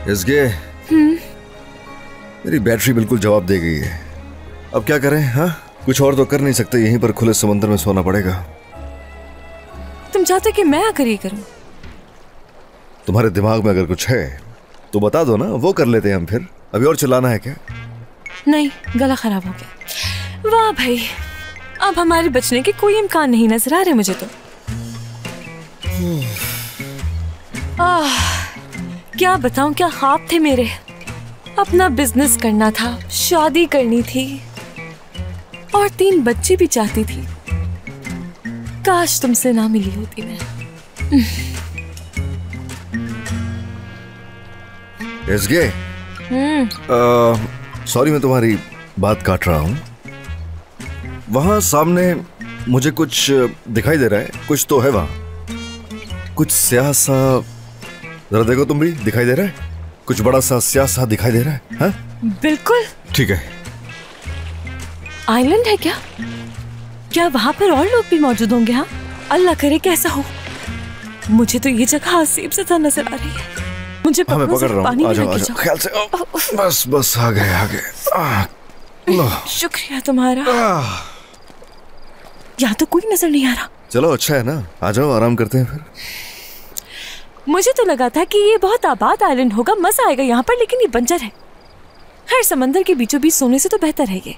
इसके मेरी बैटरी बिल्कुल जवाब दे गई है। अब क्या करें? हाँ, कुछ और तो कर नहीं सकते, यहीं पर खुले समुद्र में सोना पड़ेगा। तुम चाहते कि मैं आकर ये करूं? तुम्हारे दिमाग में अगर कुछ है तो बता दो ना, वो कर लेते हैं हम फिर। अभी और चिल्लाना है क्या? नहीं, गला खराब हो गया। वाह भाई, अब हमारे बचने के कोई इम्कान नहीं नजर आ रहे मुझे तो। क्या बताऊं, क्या ख्वाब थे मेरे। अपना बिजनेस करना था, शादी करनी थी और 3 बच्चे भी चाहती थी। काश तुमसे ना मिली होती मैं। एसगे, सॉरी मैं तुम्हारी बात काट रहा हूँ। वहां सामने मुझे कुछ दिखाई दे रहा है, कुछ तो है वहां, कुछ स्याह सा। जरा देखो तुम भी, दिखाई दे रहा है कुछ बड़ा सा स्याह सा दिखाई दे रहा है? हाँ बिल्कुल ठीक है। आइलैंड है क्या? क्या वहां पर और लोग भी मौजूद होंगे? हाँ, अल्लाह करे कैसा हो। मुझे तो ये जगह अजीब से नजर आ रही है। मुझे हाँ, मैं पकड़ रहा हूँ। आ जाओ, ख्याल से। बस बस, आ गए। शुक्रिया तुम्हारा। यहाँ तो कोई नजर नहीं आ रहा। चलो अच्छा है ना, आ जाओ, आराम करते हैं फिर। मुझे तो लगा था कि ये बहुत आबाद आइलैंड होगा, मजा आएगा यहाँ पर, लेकिन ये बंजर है। खैर, समंदर के बीचों बीच सोने से तो बेहतर है ये।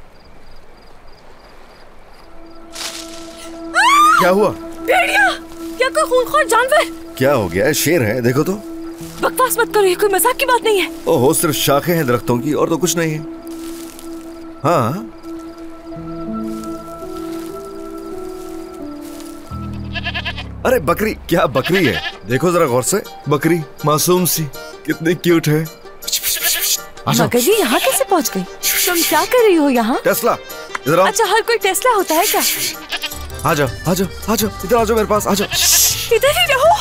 क्या हुआ? भेड़िया या कोई खूंखार जानवर? क्या हो गया? शेर है, देखो तो। बकवास मत करो, ये कोई मजाक की बात नहीं है। ओहो, सिर्फ शाखें हैं दरख्तों की और तो कुछ नहीं है। हाँ, अरे बकरी। क्या बकरी है? देखो जरा गौर से, बकरी मासूम सी, कितनी क्यूट है। मगर ये यहाँ कैसे पहुँच गई? तुम क्या कर रही हो यहाँ? टेस्ला, इधर आओ। अच्छा, हर कोई टेस्ला होता है क्या? आ जाओ, आ जाओ, आ जाओ, इधर आ जाओ मेरे पास, आ जाओ। इधर ही रहो,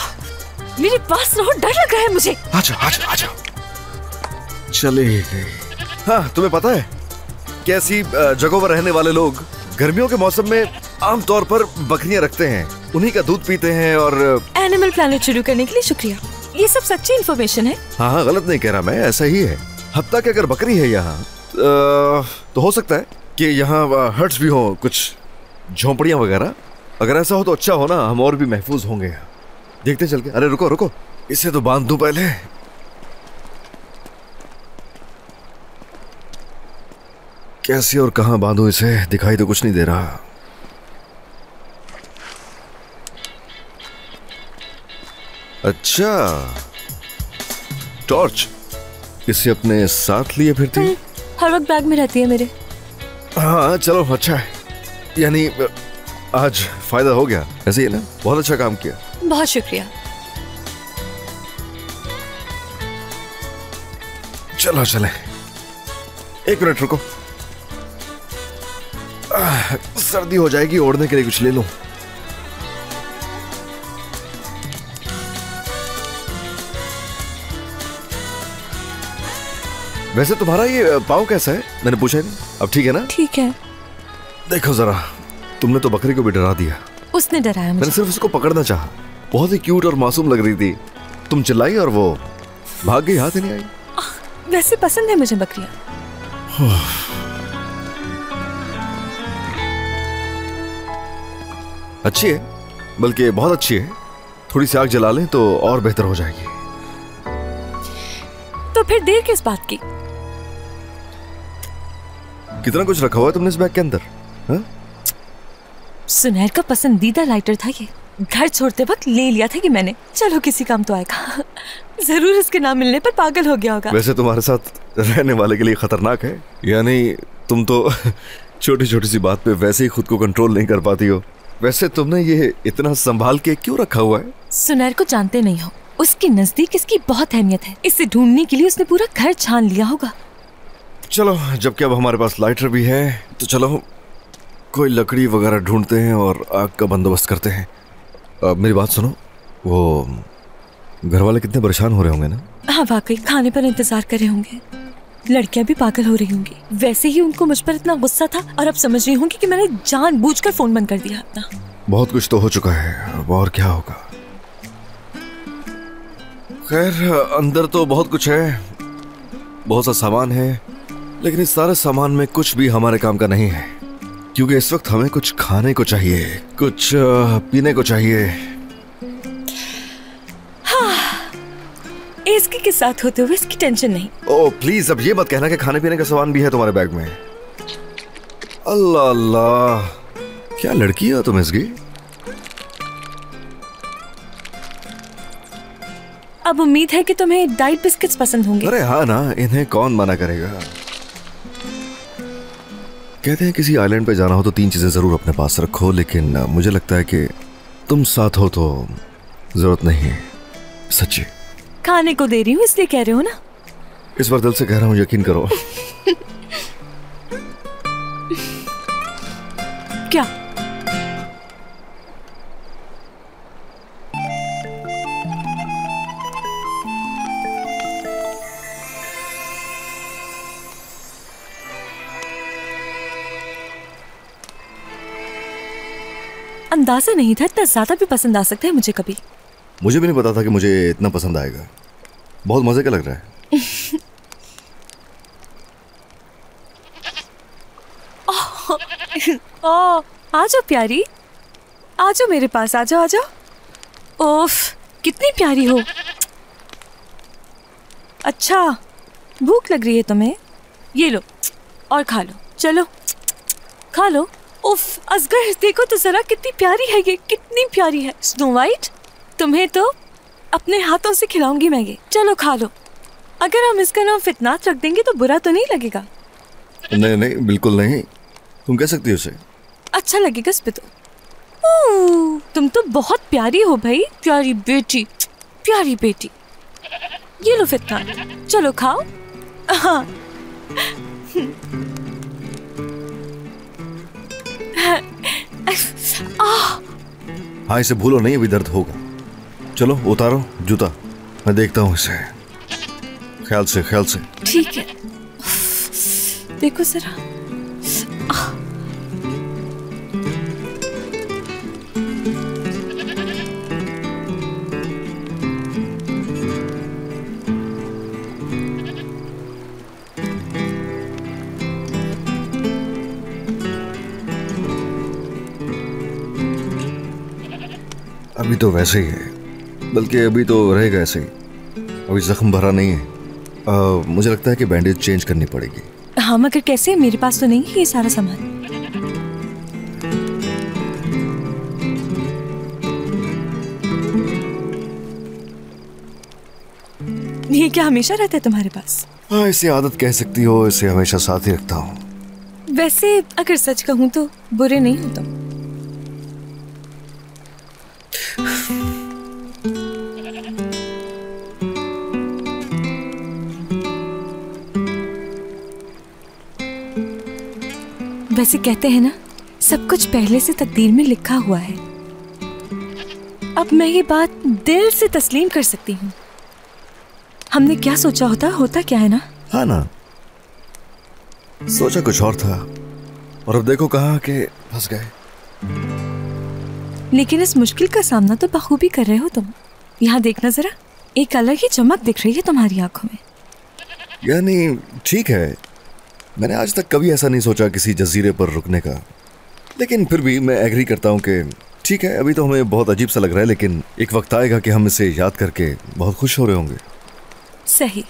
मेरे पास रहो, डर लग रहा है मुझे। आ जाओ, आ जाओ, आ जाओ। चले गए। हाँ, तुम्हें पता है कैसी जगहों पर रहने वाले लोग गर्मियों के मौसम में आमतौर पर बकरियां रखते हैं, उन्हीं का दूध पीते हैं। और एनिमल प्लैनेट शुरू करने के लिए शुक्रिया। ये सब सच्ची इन्फॉर्मेशन है। हाँ हाँ, गलत नहीं कह रहा मैं, ऐसा ही है। हत्ता कि अगर बकरी है यहाँ तो हो सकता है कि यहाँ हट्स भी हो, कुछ झोंपड़ियां वगैरह। अगर ऐसा हो तो अच्छा हो ना, हम और भी महफूज होंगे। देखते चल के। अरे रुको रुको, इसे तो बांध दूं पहले। कैसे और कहां बांधूं इसे? दिखाई तो कुछ नहीं दे रहा। अच्छा, टॉर्च। इसे अपने साथ लिए फिरती? हर वक्त बैग में रहती है मेरे। हाँ चलो, अच्छा है, यानी आज फायदा हो गया। ऐसे ही ना, बहुत अच्छा काम किया। बहुत शुक्रिया। चलो चले, 1 मिनट रुको। सर्दी हो जाएगी, ओढ़ने के लिए कुछ ले लूं। वैसे तुम्हारा ये पाँव कैसा है? मैंने पूछा नहीं। अब ठीक है ना? ठीक है। देखो जरा, तुमने तो बकरी को भी डरा दिया। उसने डराया मुझे। मैंने सिर्फ उसको पकड़ना चाहा। बहुत ही क्यूट और मासूम लग रही थी। तुम चिल्लाई और वो भाग गई, हाथ ही नहीं आई। वैसे पसंद है मुझे बकरियां। अच्छी है, बल्कि बहुत अच्छी है। थोड़ी सी आग जला लें तो और बेहतर हो जाएगी। तो फिर देर किस बात की? कितना कुछ रखा हुआ है तुमने इस बैग के अंदर? हा? सुनैर का पसंदीदा लाइटर था ये। घर छोड़ते वक्त ले लिया था कि मैंने। चलो, किसी काम तो आएगा। जरूर इसके नाम मिलने पर पागल हो गया होगा। वैसे तुम्हारे साथ रहने वाले के लिए खतरनाक है। यानी तुम तो छोटी छोटी सी बात पे वैसे ही खुद को कंट्रोल नहीं कर पाती हो। वैसे तुमने ये इतना संभाल के क्यों रखा हुआ है? सुनैर को जानते नहीं हो, उसके नजदीक इसकी बहुत अहमियत है। इसे ढूंढने के लिए उसने पूरा घर छान लिया होगा। चलो, जबकि अब हमारे पास लाइटर भी है तो चलो कोई लकड़ी वगैरह ढूंढते हैं और आग का बंदोबस्त करते हैं। मेरी बात सुनो, वो घर वाले कितने परेशान हो रहे होंगे ना? हाँ वाकई, खाने पर इंतजार कर रहे होंगे। लड़कियां भी पागल हो रही होंगी। वैसे ही उनको मुझ पर इतना गुस्सा था और अब समझ रही होंगी कि मैंने जानबूझकर फोन बंद कर दिया अपना। बहुत कुछ तो हो चुका है, अब और क्या होगा। खैर, अंदर तो बहुत कुछ है, बहुत सा सामान है, लेकिन इस सारे सामान में कुछ भी हमारे काम का नहीं है, क्योंकि इस वक्त हमें कुछ खाने को चाहिए, कुछ पीने को चाहिए। हाँ, इसके के साथ होते हुए इसकी टेंशन नहीं। ओह प्लीज, अब ये मत कहना कि खाने पीने का सामान भी है तुम्हारे बैग में। अल्लाह अल्लाह, क्या लड़की हो तुम इसकी। अब उम्मीद है कि तुम्हें डाइट बिस्किट्स पसंद होंगे। अरे हाँ ना, इन्हें कौन मना करेगा। कहते हैं किसी आइलैंड पे जाना हो तो 3 चीजें जरूर अपने पास रखो, लेकिन मुझे लगता है कि तुम साथ हो तो जरूरत नहीं है। सच्ची खाने को दे रही हूँ इसलिए कह रहे हो ना। इस बार दिल से कह रहा हूँ, यकीन करो। क्या? अंदाजा नहीं था इतना ज्यादा भी पसंद आ सकता है मुझे कभी। मुझे भी नहीं पता था कि मुझे इतना पसंद आएगा। बहुत मजे का लग रहा है। ओह, आ जाओ प्यारी, आ जाओ मेरे पास, आ जाओ आ जाओ। ओफ, कितनी प्यारी हो। अच्छा, भूख लग रही है तुम्हें? ये लो और खा लो, चलो खा लो। उफ, असगर देखो तो जरा कितनी प्यारी है ये, कितनी प्यारी है। स्नो वाइट, तुम्हें तो अपने हाथों से खिलाऊंगी मैं ये, चलो खा लो। अगर हम इसका नाम फितनात रख देंगे तो बुरा तो नहीं लगेगा? नहीं नहीं, बिल्कुल नहीं, तुम कह सकती हो उसे। अच्छा लगेगा इस पे तो। तुम तो बहुत प्यारी हो भाई, प्यारी बेटी, प्यारी बेटी। ये लो फितनात, चलो खाओ। हाँ। हाँ, इसे भूलो नहीं, अभी दर्द होगा। चलो उतारो जूता, मैं देखता हूँ इसे। ख्याल से, ख्याल से। ठीक है, देखो जरा। अभी तो वैसे ही है, बल्कि अभी तो रहेगा ऐसे ही। अभी जख्म भरा नहीं है। मुझे लगता है कि बैंडेज चेंज करनी पड़ेगी। हाँ, मगर कैसे? मेरे पास तो नहीं है ये सारा सामान। ये क्या हमेशा रहता है तुम्हारे पास? हाँ, इसे आदत कह सकती हो, इसे हमेशा साथ ही रखता हूँ। वैसे अगर सच कहूँ तो बुरे नहीं हो तुम। वैसे कहते हैं ना, सब कुछ पहले से तकदीर में लिखा हुआ है। अब मैं ये बात दिल से तस्लीम कर सकती हूँ। हमने क्या सोचा होता क्या है ना? हाँ ना, सोचा कुछ और था और अब देखो कहाँ के फंस गए। लेकिन इस मुश्किल का सामना तो बखूबी कर रहे हो तुम। यहाँ देखना जरा, एक अलग ही चमक दिख रही है तुम्हारी आंखों में। यानी ठीक है, मैंने आज तक कभी ऐसा नहीं सोचा किसी जजीरे पर रुकने का, लेकिन फिर भी मैं एग्री करता हूँ कि ठीक है, अभी तो हमें बहुत अजीब सा लग रहा है, लेकिन एक वक्त आएगा कि हम इसे याद करके बहुत खुश हो रहे होंगे। सही।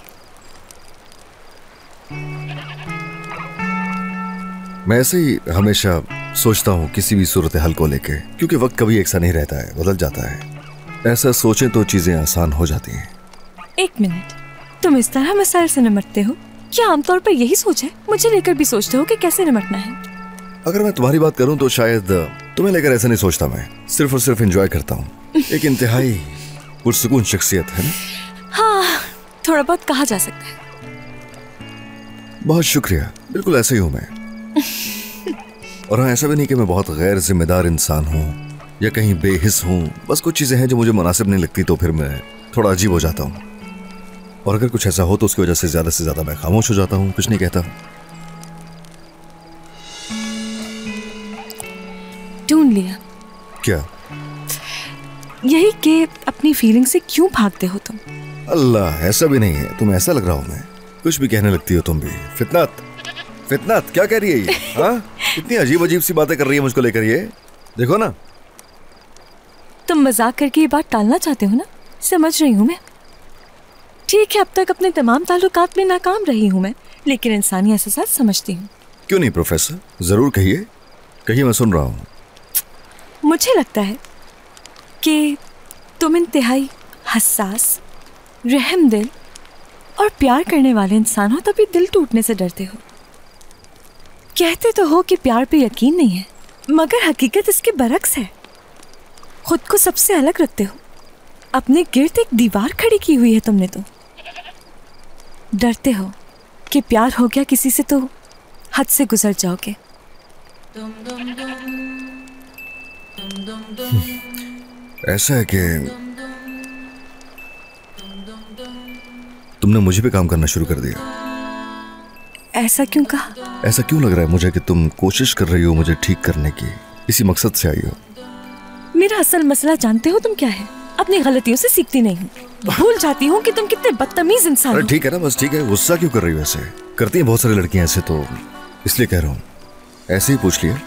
मैं ऐसे ही हमेशा सोचता हूँ किसी भी सूरत हाल को लेके, क्योंकि वक्त कभी एक सा नहीं रहता है, बदल जाता है। ऐसा सोचें तो चीजें आसान हो जाती हैं। एक मिनट, तुम इस तरह मसाइल से निपटते हो? क्या आमतौर पर यही सोच है? मुझे लेकर भी सोचते हो कि कैसे निपटना है? अगर मैं तुम्हारी बात करूं तो शायद तुम्हें लेकर ऐसा नहीं सोचता, मैं सिर्फ और सिर्फ एंजॉय करता हूं। एक इंतहाई पुरसुकून शख्सियत है ना? हाँ, थोड़ा बहुत कहा जा सकता है। बहुत शुक्रिया, बिल्कुल ऐसे ही हूं मैं। और हाँ, ऐसा भी नहीं कि मैं बहुत गैर जिम्मेदार इंसान हूँ या कहीं बेहिस हूँ। बस कुछ चीजें हैं जो मुझे मुनासिब नहीं लगती तो फिर मैं थोड़ा अजीब हो जाता हूँ, और अगर कुछ ऐसा हो तो उसकी वजह से ज्यादा मैं खामोश हो जाता हूँ, कुछ नहीं कहता। ढूंढ लिया। क्या? यही कि अपनी फीलिंग से क्यों भागते हो तुम? अल्लाह, ऐसा भी नहीं है, तुम्हें ऐसा लग रहा हो मैं कुछ भी कहने लगती हो तुम भी। फितनत, फितनत क्या कह रही है ये? हाँ, इतनी अजीब अजीब सी बातें कर रही है मुझको लेकर ये। देखो ना, तुम मजाक करके ये बात टालना चाहते हो ना, समझ रही हूँ मैं। ठीक है, अब तक अपने तमाम ताल्लुकात में नाकाम रही हूँ मैं, लेकिन इंसानी एहसास समझती हूँ। क्यों नहीं प्रोफेसर, जरूर कहिए, कहिए, मैं सुन रहा हूँ। मुझे लगता है कि तुम इंतहाई हसास, रहमदिल और प्यार करने वाले इंसान हो, तभी दिल टूटने से डरते हो। कहते तो हो कि प्यार पे यकीन नहीं है, मगर हकीकत इसके बरक्स है। खुद को सबसे अलग रखते हो, अपने गिर्द एक दीवार खड़ी की हुई है तुमने तो। डरते हो कि प्यार हो गया किसी से तो हद से गुजर जाओगे। ऐसा है कि तुमने मुझे पे काम करना शुरू कर दिया। ऐसा क्यों कहा? ऐसा क्यों लग रहा है मुझे कि तुम कोशिश कर रही हो मुझे ठीक करने की, इसी मकसद से आई हो। मेरा असल मसला जानते हो तुम क्या है? अपनी गलतियों से सीखती नहीं हूँ, भूल जाती हूँ कि तुम कितने बदतमीज इंसान हो। अरे ठीक है ना, बस ठीक है। गुस्सा क्यों कर रही हो? ऐसे करती हैं बहुत सारी लड़कियां ऐसे, तो इसलिए कह रहा हूँ। ऐसे ही पूछ लिया,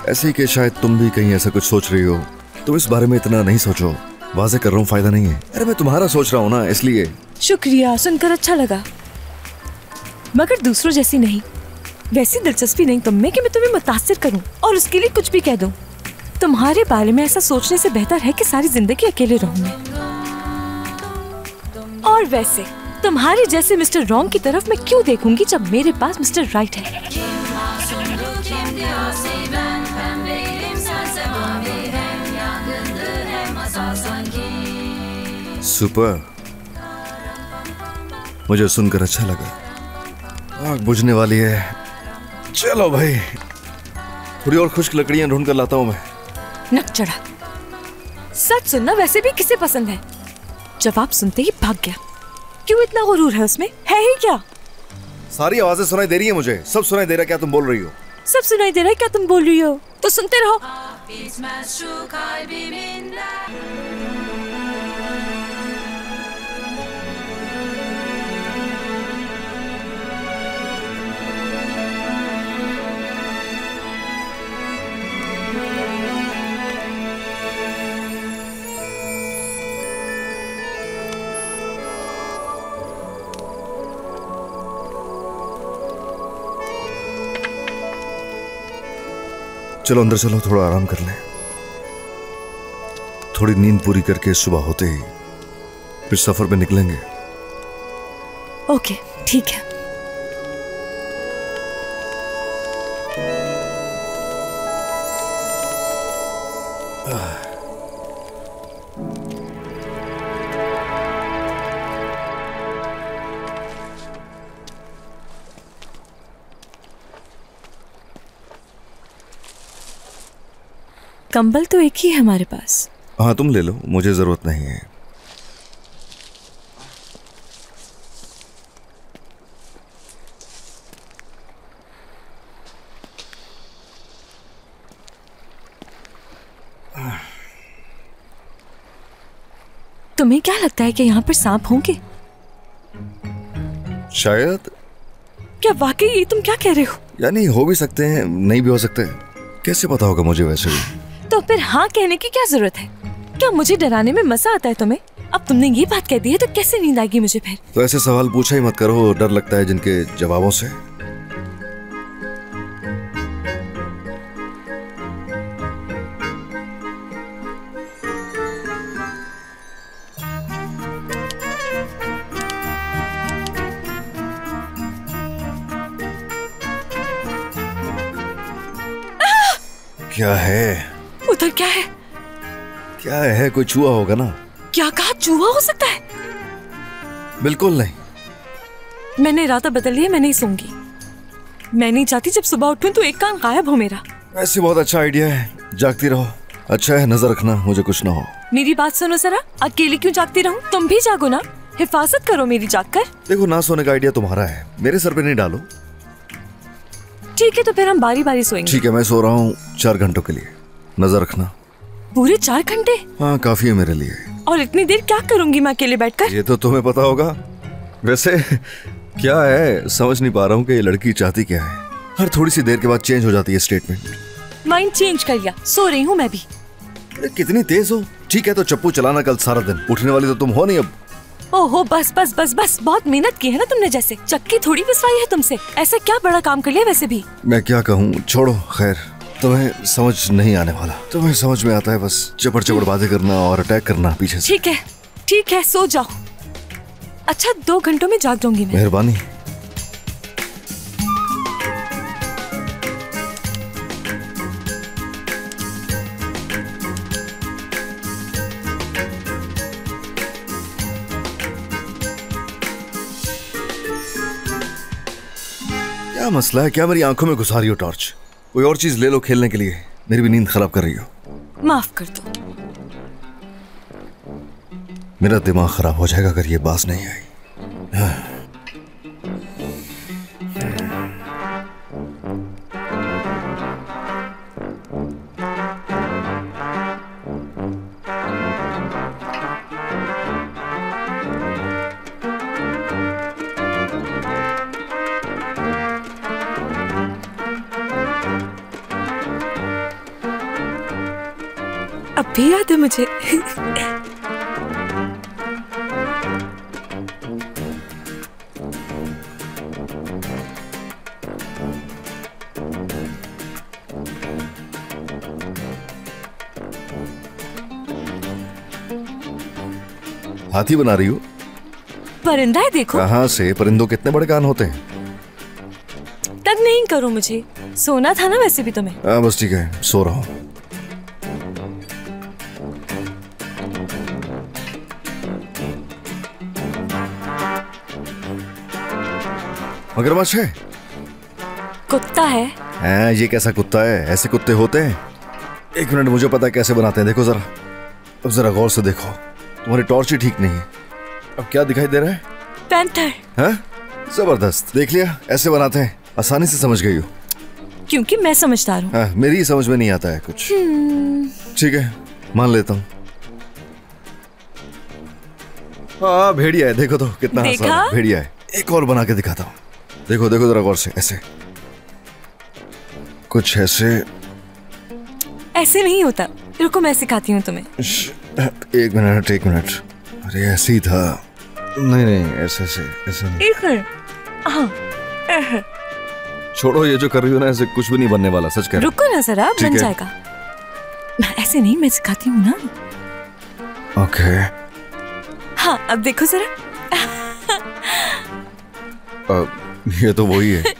ऐसे ही कि शायद तुम भी कहीं ऐसा कुछ सोच रही हो। तुम इस बारे में इतना नहीं सोचो, वाज़ेह कर रहा हूँ, फायदा नहीं है। अरे मैं तुम्हारा सोच रहा हूँ ना, इसलिए। शुक्रिया, सुनकर अच्छा लगा, मगर दूसरों जैसी नहीं। वैसी दिलचस्पी नहीं तुम में कि मैं तुम्हें मुतासिर करूं और उसके लिए कुछ भी कह दूं। तुम्हारे बारे में ऐसा सोचने से बेहतर है कि सारी जिंदगी अकेले रहूं मैं। और वैसे तुम्हारे जैसे मिस्टर रॉन्ग की तरफ मैं क्यों देखूंगी जब मेरे पास मिस्टर राइट है। सुपर, मुझे सुनकर अच्छा लगा। आग बुझने वाली है। चलो भाई, थोड़ी और खुश्क लकड़ियां ढूंढ कर लाता हूं मैं। नक चढ़ा। सच सुनना वैसे भी किसे पसंद है? जवाब सुनते ही भाग गया। क्यों इतना गुरूर है उसमें? है ही क्या? सारी आवाजें सुनाई दे रही है मुझे, सब सुनाई दे रहा है। क्या तुम बोल रही हो? सब सुनाई दे रहा है क्या तुम बोल रही हो? तो सुनते रहो। चलो अंदर चलो, थोड़ा आराम कर लें। थोड़ी नींद पूरी करके सुबह होते ही फिर सफर पे निकलेंगे। ओके, ठीक है। कंबल तो एक ही है हमारे पास। हाँ तुम ले लो, मुझे जरूरत नहीं है। तुम्हें क्या लगता है कि यहाँ पर सांप होंगे? शायद। क्या वाकई ये तुम क्या कह रहे हो? यानी हो भी सकते हैं, नहीं भी हो सकते। कैसे पता होगा मुझे वैसे भी? तो फिर हाँ कहने की क्या जरूरत है? क्या मुझे डराने में मजा आता है तुम्हें? अब तुमने ये बात कह दी है तो कैसे नींद आएगी मुझे फिर? तो ऐसे सवाल पूछा ही मत करो, डर लगता है जिनके जवाबों से। क्या है? उधर क्या है? क्या है? कोई चूहा होगा ना। क्या कहा? चूहा हो सकता है? बिल्कुल नहीं। मैंने इरादा बदल लिया, मैं नहीं सोऊंगी। मैं नहीं चाहती जब सुबह उठूं तो एक कान गायब हो मेरा। वैसे बहुत अच्छा आइडिया है, जागती रहो। अच्छा है, नजर रखना मुझे कुछ ना हो। मेरी बात सुनो जरा, अकेली क्यों जागती रहूं? तुम भी जागो ना, हिफाजत करो मेरी जागकर। देखो, ना सोने का आइडिया तुम्हारा है, मेरे सर पे नहीं डालो। ठीक है, तो फिर हम बारी बारी सोएंगे। ठीक है, मैं सो रहा हूँ 4 घंटों के लिए, नजर रखना। पूरे 4 घंटे? हाँ, काफी है मेरे लिए। और इतनी देर क्या करूंगी मैं अकेले बैठकर? ये तो तुम्हें पता होगा। वैसे क्या है, समझ नहीं पा रहा हूँ कि ये लड़की चाहती क्या है। हर थोड़ी सी देर के बाद चेंज हो जाती है स्टेटमेंट। माइंड चेंज कर लिया, सो रही हूँ मैं भी। कितनी तेज हो। ठीक है तो चप्पू चलाना कल सारा दिन, उठने वाली तो तुम हो नहीं अब। ओहो बस बस बस बस, बहुत मेहनत की है ना तुमने, जैसे चक्की थोड़ी पिसवाई है तुमसे। ऐसा क्या बड़ा काम कर लिया वैसे भी। मैं क्या कहूँ, छोड़ो खैर। तुम्हें समझ नहीं आने वाला, तुम्हें समझ में आता है बस चपड़ चपड़ बातें करना और अटैक करना पीछे से। ठीक है सो जाओ। अच्छा 2 घंटों में जाग जाऊंगी मैं। मेहरबानी। क्या मसला है, क्या मेरी आंखों में घुसा रही हो टॉर्च? कोई और चीज ले लो खेलने के लिए, मेरी भी नींद खराब कर रही हो। माफ कर दो। मेरा दिमाग खराब हो जाएगा अगर ये बात नहीं आई। अब भी याद है मुझे। हाथी बना रही हो? परिंदा है देखो। कहाँ से? परिंदों कितने बड़े कान होते हैं। तंग नहीं करो मुझे, सोना था ना वैसे भी तुम्हें। हाँ बस ठीक है, सो रहा हूँ। मगरमच्छ है? कुत्ता है। ये कैसा कुत्ता है? ऐसे कुत्ते होते हैं? एक मिनट, मुझे पता है कैसे बनाते हैं। देखो जरा, अब जरा गौर से देखो, तुम्हारी टॉर्च ही ठीक नहीं है। अब क्या दिखाई दे रहा है? पैंथर। हाँ जबरदस्त, देख लिया, ऐसे बनाते हैं। आसानी से समझ गई हो। क्योंकि मैं समझदार हूँ। हाँ, मेरी ही समझ में नहीं आता है कुछ। ठीक है, मान लेता हूँ। हाँ भेड़िया है, देखो तो कितना आसान है। भेड़िया है। एक और बना के दिखाता हूँ। देखो देखो जरा गौर से, ऐसे कुछ ऐसे। ऐसे नहीं होता, रुको मैं सिखाती हूँ तुम्हें। एक मिनट एक मिनट, अरे ऐसे ही था। नहीं नहीं, ऐसे ऐसे ऐसे नहीं। हाँ छोड़ो, ये जो कर रही हो ना, ऐसे कुछ भी नहीं बनने वाला, सच कह रहा हूं। रुको ना जरा, बन जाएगा। ऐसे नहीं, मैं सिखाती हूँ ना। ओके। हाँ अब देखो जरा। ये तो वही है।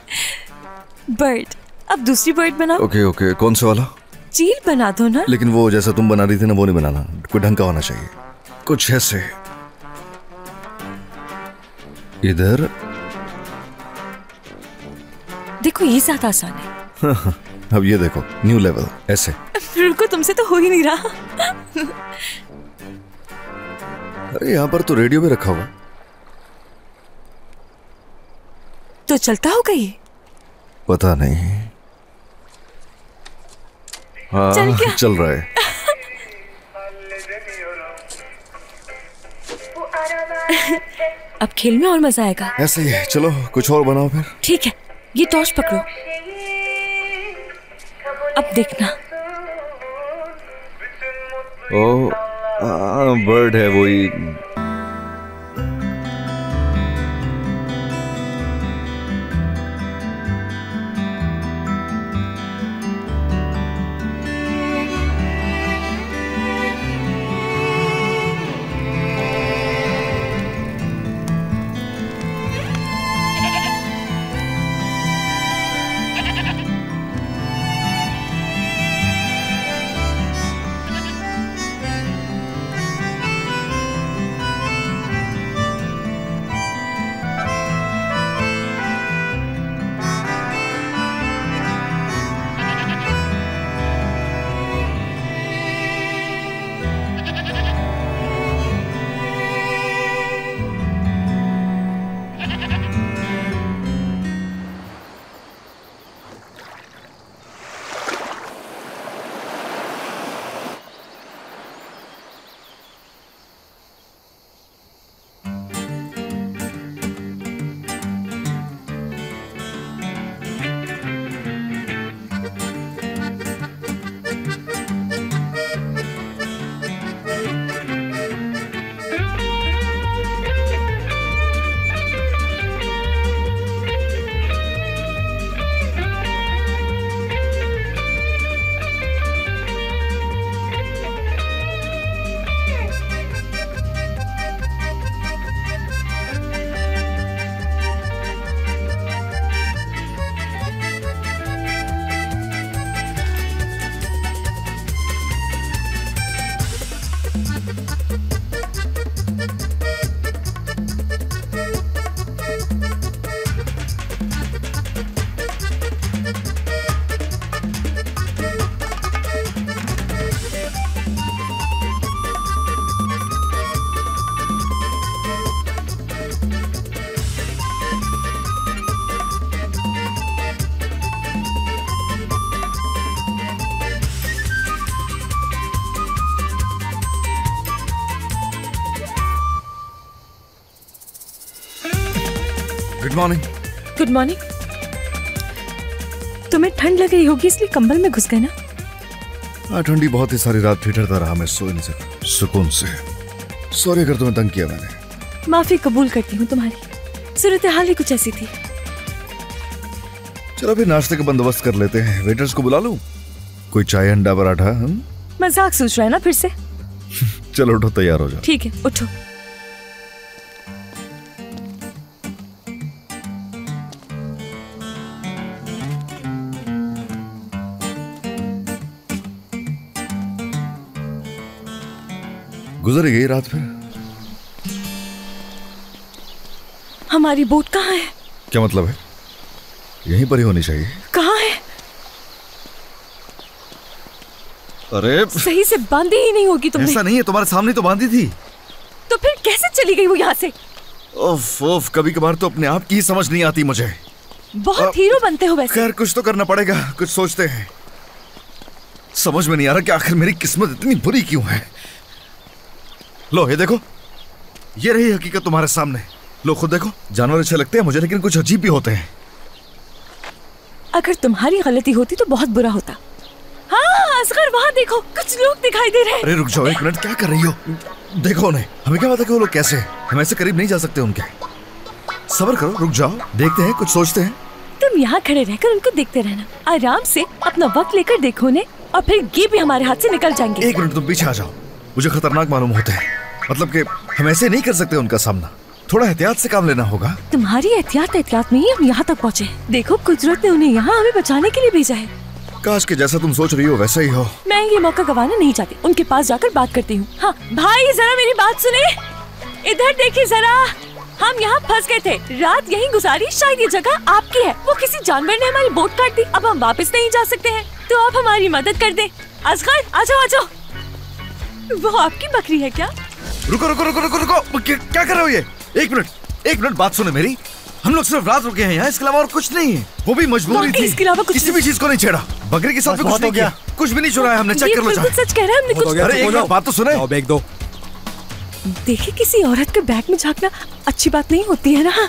बर्ड। अब दूसरी बर्ड बनाओ। ओके ओके, कौन सा वाला? चील बना दो ना। लेकिन वो जैसा तुम बना रही थी ना, वो नहीं बनाना, कोई ढंग का होना चाहिए। कुछ ऐसे इधर। देखो ये ज्यादा आसान है। अब ये देखो, न्यू लेवल, ऐसे। रुको, तुमसे तो हो ही नहीं रहा। अरे यहाँ पर तो रेडियो भी रखा हुआ। तो चलता होगा ये? पता नहीं। हाँ चल रहा है। अब खेल में और मजा आएगा। ऐसे ही है, चलो कुछ और बनाओ फिर। ठीक है, ये टॉर्च पकड़ो, अब देखना। ओ बर्ड है वही। Good morning. Good morning. तुम्हें ठंड लग रही होगी इसलिए कंबल में घुस गए ना? हाँ, ठंडी बहुत ही, सारी रात ठिठुरता रहा, मैं सो नहीं सका सुकून से। सॉरी अगर तुम्हें तंग किया मैंने। माफी कबूल करती हूँ तुम्हारी, सूरत हाल ही कुछ ऐसी थी। चलो फिर नाश्ते का बंदोबस्त कर लेते हैं। वेटर्स को बुला लूं? कोई चाय अंडा पराठा? हम मजाक सोच रहा है ना फिर से? चलो उठो, तैयार हो जाओ। ठीक है, उठो। गुजर गई रात फिर। हमारी बोट कहाँ है? क्या मतलब है? यहीं पर ही होनी चाहिए। कहाँ है? अरे सही से बांधी ही नहीं होगी तुमने। ऐसा नहीं है, तुम्हारे सामने तो बांधी थी। तो फिर कैसे चली गई वो यहाँ से? ओफ ओफ, कभी कभार तो अपने आप की ही समझ नहीं आती मुझे। बहुत हीरो बनते हो वैसे। खैर कुछ तो करना पड़ेगा, कुछ सोचते हैं। समझ में नहीं आ रहा कि आखिर मेरी किस्मत इतनी बुरी क्यों है। लो ये देखो, ये रही हकीकत तुम्हारे सामने। लो खुद देखो। जानवर अच्छे लगते हैं मुझे, लेकिन कुछ अजीब भी होते हैं। अगर तुम्हारी गलती होती तो बहुत बुरा होता। हाँ असगर, वहाँ देखो, कुछ लोग दिखाई दे रहे हैं। अरे रुक जाओ एक मिनट, क्या कर रही हो? देखो उन्हें। हमें क्या पता कि वो लोग कैसे हैं? हम ऐसे करीब नहीं जा सकते उनके। सब्र करो, रुक जाओ, देखते हैं, कुछ सोचते हैं। तुम यहाँ खड़े रहकर उनको देखते रहना, आराम से अपना वक्त लेकर देखो उन्हें, और फिर ये भी हमारे हाथ से निकल जाएंगे। एक मिनट, तुम पीछे आ जाओ। मुझे खतरनाक मालूम होते हैं, मतलब कि हम ऐसे नहीं कर सकते उनका सामना। थोड़ा एहतियात से काम लेना होगा। तुम्हारी एहतियात में ही हम यहाँ तक पहुँचे। देखो कुदरत ने उन्हें यहाँ हमें बचाने के लिए भेजा है। काश के जैसा तुम सोच रही हो वैसा ही हो। मैं ये मौका गंवाना नहीं चाहती, उनके पास जाकर बात करती हूँ। हाँ भाई, जरा मेरी बात सुने, इधर देखिए जरा। हम यहाँ फंस गए थे, रात यहीं गुजारी, शायद ये जगह आपकी है। वो किसी जानवर ने हमारी बोट काट दी, अब हम वापस नहीं जा सकते हैं, तो आप हमारी मदद कर दें। असगर आ जाओ, आ जाओ। वो आपकी बकरी है क्या? रुको रुको रुको रुको रुको, क्या कर रहे हो ये? एक मिनट बात सुने मेरी। हम लोग सिर्फ रात रुके हैं यहाँ, इसके अलावा और कुछ नहीं है। वो भी मजबूरी थी, इसके अलावा कुछ किसी भी चीज को नहीं छेड़ा। बकरी के साथ भी कुछ नहीं किया, कुछ भी नहीं चुराया हमने। चेक कर लो। सच कह रहा है, हमने कुछ। अरे एक बात तो सुने। बैग दो। देखिए, किसी औरत के बैग में झांकना अच्छी बात नहीं होती है ना।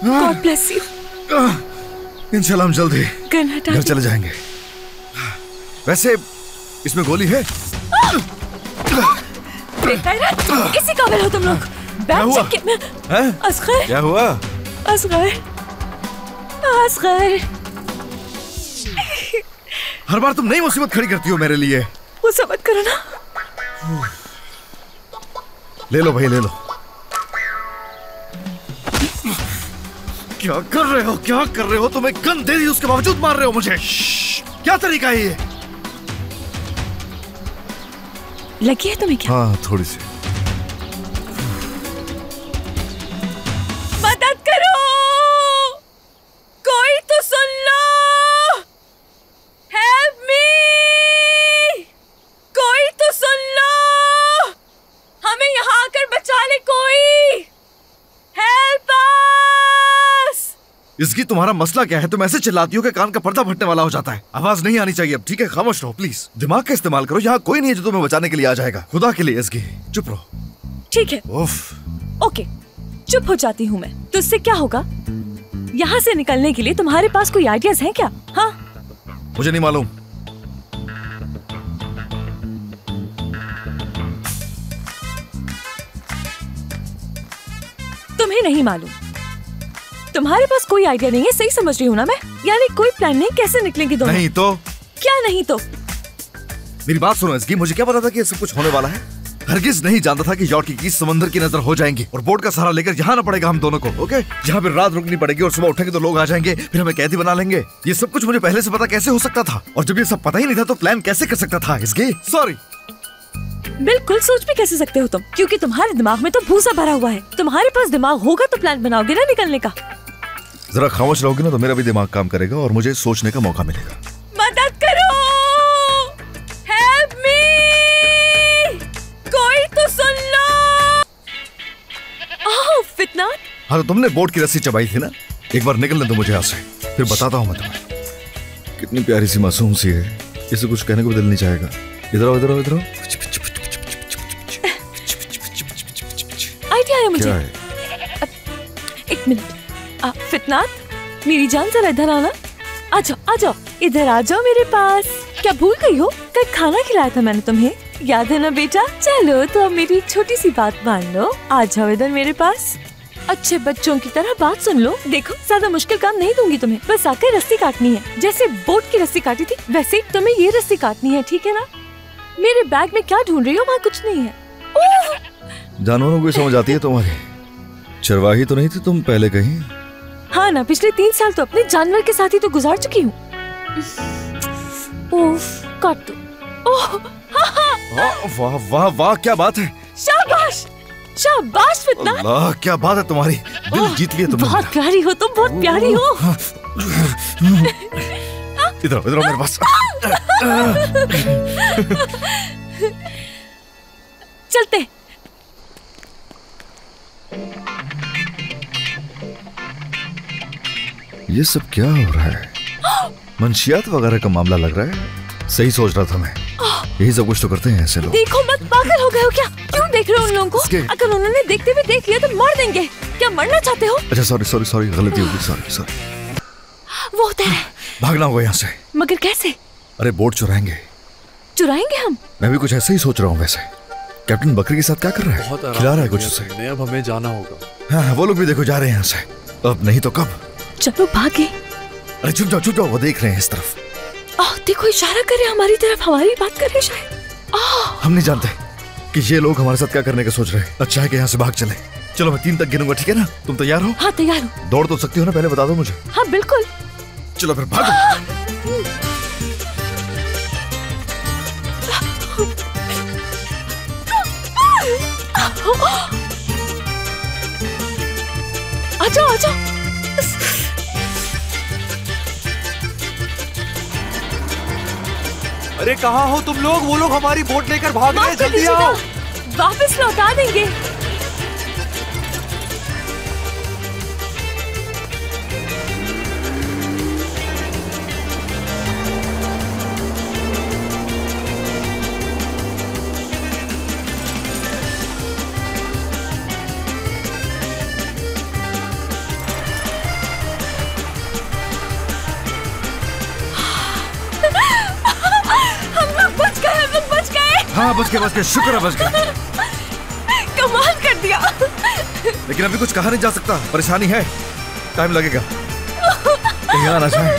God bless you. इंशाल्लाह हम जल्द ही कर्नाटक घर चले जाएंगे। वैसे इसमें गोली है? इसी काबिल हो तुम लोग। बैग चेक के में। असगर, क्या हुआ? असगर, असगर। हर बार तुम नई मुसीबत खड़ी करती हो मेरे लिए। गुस्सा मत करो ना। ले लो भाई, ले लो। क्या कर रहे हो, क्या कर रहे हो? तुम्हें गन दे दी, उसके बावजूद मार रहे हो मुझे। क्या तरीका है ये? लगी है तुम्हें क्या? हाँ थोड़ी सी। मदद करो, कोई तो सुन लो। हेल्प मी, कोई तो सुन लो। हमें यहाँ आकर बचा ले कोई। Help us. इसकी तुम्हारा मसला क्या है? तुम ऐसे चिल्लाती हो कि कान का पर्दा फटने वाला हो जाता है। आवाज नहीं आनी चाहिए अब, ठीक है? खामोश रहो प्लीज। दिमाग का इस्तेमाल करो। यहाँ कोई नहीं है जो तुम्हें बचाने के लिए आ जाएगा। खुदा के लिए इसकी चुप रहो। ठीक है, उफ। ओके, चुप हो जाती हूँ मैं। तो इससे क्या होगा? यहाँ से निकलने के लिए तुम्हारे पास कोई आइडियाज हैं क्या? हाँ, मुझे नहीं मालूम। तुम्हें नहीं मालूम? तुम्हारे पास कोई आइडिया नहीं है, सही समझ रही हूँ ना मैं? यानी कोई प्लान नहीं, कैसे निकलेंगे दोनों? नहीं तो? क्या नहीं तो? मेरी बात सुनो इसकी, मुझे क्या पता था कि ये सब कुछ होने वाला है? हरगिज नहीं जानता था कि यॉर्की की समंदर की नजर हो जाएंगी और बोट का सहारा लेकर यहाँ ना पड़ेगा हम दोनों को। ओके, जहाँ पे रात रुकनी पड़ेगी और सुबह उठेंगे तो लोग आ जाएंगे, फिर हमें कैदी बना लेंगे। ये सब कुछ मुझे पहले से पता कैसे हो सकता था? और जब ये सब पता ही नहीं था तो प्लान कैसे कर सकता था इसकी? सॉरी। बिल्कुल सोच भी कैसे सकते हो तुम, क्योंकि तुम्हारे दिमाग में तो भूसा भरा हुआ है। तुम्हारे पास दिमाग होगा तो प्लान बनाओगे ना निकलने का। जरा खामोश रहोगे ना तो मेरा भी दिमाग काम करेगा और मुझे सोचने का मौका मिलेगा। मदद करो, हेल्प मी, कोई तो सुन लो। ओह फितना। हाँ तो तुमने बोट की रस्सी चबाई थी ना? एक बार निकलने दो मुझे यहाँ से, फिर बताता हूँ मैं तुम्हें। कितनी प्यारी सी मासूम सी है, इसे कुछ कहने को भी दिल नहीं चाहेगा। इधर आओ, इधर आओ, इधर आओ। मुझे। है? एक मिनट। फितनात, मेरी जान जरा इधर आना। आ जाओ आ जाओ, इधर आ जाओ मेरे पास। क्या भूल गई हो? कल खाना खिलाया था मैंने तुम्हें, याद है ना बेटा? चलो तो अब मेरी एक छोटी सी बात मान लो, आ जाओ इधर मेरे पास। अच्छे बच्चों की तरह बात सुन लो। देखो, ज्यादा मुश्किल काम नहीं दूंगी तुम्हें, बस आकर रस्सी काटनी है। जैसे बोट की रस्सी काटी थी वैसे ही तुम्हें ये रस्सी काटनी है, ठीक है ना? मेरे बैग में क्या ढूंढ रही हो? वहाँ कुछ नहीं है। ओह! जानवरों को समझ आती है तुम्हारी? चरवाही तो नहीं थी तुम पहले कहीं? हाँ ना, पिछले 3 साल तो अपने जानवर के साथ ही तो गुजार चुकी हूँ। ओह, काट दो। ओह, वाह वाह वाह, क्या बात है! शाबाश शाबाश फितनात। अल्लाह, क्या बात है तुम्हारी! दिल जीत लिया तुमने। बहुत प्यारी हो तुम, बहुत प्यारी हो। इधर इधर मेरे पास। चलते। ये सब क्या हो रहा है? मंशियात वगैरह का मामला लग रहा है। सही सोच रहा था मैं, यही सब कुछ तो करते हैं ऐसे लोग। देखो मत, पागल हो गए हो क्या? क्यों देख रहे हो उन लोगों को? अगर उन्होंने देखते हुए देख लिया तो मार देंगे। क्या मरना चाहते हो? अच्छा सॉरी सॉरी सॉरी, गलती होगी, सॉरी सॉरी। वो होते हैं। भागना होगा यहाँ से। मगर कैसे? अरे बोट चुराएंगे। चुराएंगे हम? मैं भी कुछ ऐसा ही सोच रहा हूँ वैसे। कैप्टन बकरी के साथ क्या कर रहा है? खिला रहा है कुछ उसे। अब हमें जाना होगा। हाँ, वो लोग भी देखो जा रहे हैं यहाँ से। अब नहीं तो कब? चलो भागे। अरे चुप जाओ, वो देख रहे हैं इस तरफ। देखो, इशारा करे हमारी तरफ, हमारी बात कर रहे शायद। हम नहीं जानते कि ये लोग हमारे साथ क्या करने का सोच रहे हैं। अच्छा है कि यहाँ से भाग चले। चलो मैं 3 तक गिनूंगा, ठीक है ना? तुम तैयार हो? हाँ तैयार हूँ। दौड़ तो सकती हो ना? पहले बता दो मुझे। हाँ बिल्कुल। चलो फिर भागो। आजाओ आजाओ। अरे कहाँ हो तुम लोग? वो लोग हमारी बोट लेकर भाग रहे हैं, जल्दी आओ। वापस लौटा देंगे। हाँ बच गए, शुक्र है बच गए। कमाल कर दिया। लेकिन अभी कुछ कहा नहीं जा सकता, परेशानी है, टाइम लगेगा। कहीं आ ना जाए।